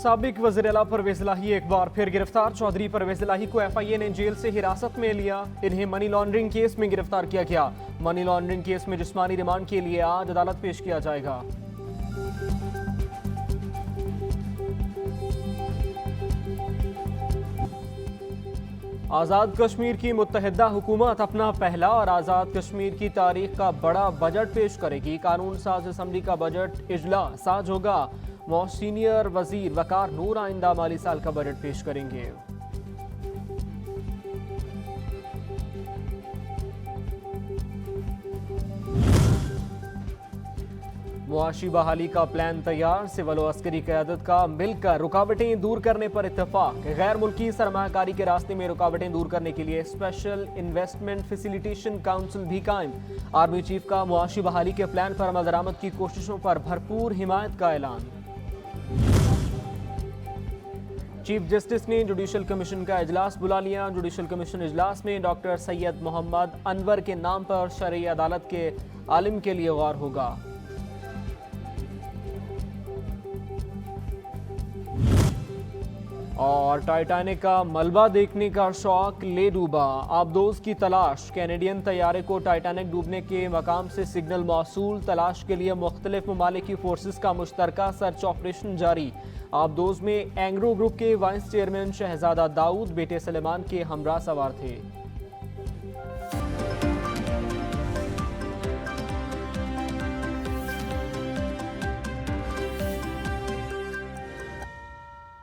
साबिक वज़ीर-ए-आला परवेज़ इलाही एक बार फिर गिरफ्तार। चौधरी परवेज़ इलाही को FIA ने जेल से हिरासत में लिया। इन्हें मनी लॉन्ड्रिंग केस में गिरफ्तार किया गया। मनी लॉन्ड्रिंग केस में जिस्मानी रिमांड के लिए आज अदालत पेश किया जाएगा। आज़ाद कश्मीर की मुत्तहिदा हुकूमत अपना पहला और आज़ाद कश्मीर की तारीख का बड़ा बजट पेश करेगी। कानून साज असम्बली का बजट इजलास आज होगा। सीनियर वजीर वकार नूर आइंदा माली साल का बजट पेश करेंगे। मुआशी बहाली का प्लान तैयार। सिविल और अस्करी क़यादत का मिलकर रुकावटें दूर करने पर इत्तेफाक। गैर मुल्की सरमायाकारी के रास्ते में रुकावटें दूर करने के लिए स्पेशल इन्वेस्टमेंट फैसिलिटेशन काउंसिल भी कायम। आर्मी चीफ का मुआशी बहाली के प्लान पर अमल दरामद की कोशिशों पर भरपूर हिमायत का ऐलान। चीफ जस्टिस ने जुडिशल कमीशन का इजलास बुला लिया। जुडिशल कमीशन इजलास में डॉक्टर सैयद मोहम्मद अनवर के नाम पर शरई अदालत के आलिम के लिए गौर होगा। और टाइटैनिक का मलबा देखने का शौक ले डूबा। आबदोज की तलाश। कैनेडियन तैयारे को टाइटैनिक डूबने के मकाम से सिग्नल मौसूल। तलाश के लिए मुख्तलिफ ममालिक की फोर्सेस का मुश्तरका सर्च ऑपरेशन जारी। आबदोज में एंग्रो ग्रुप के वाइस चेयरमैन शहजादा दाऊद बेटे सलेमान के हमरा सवार थे।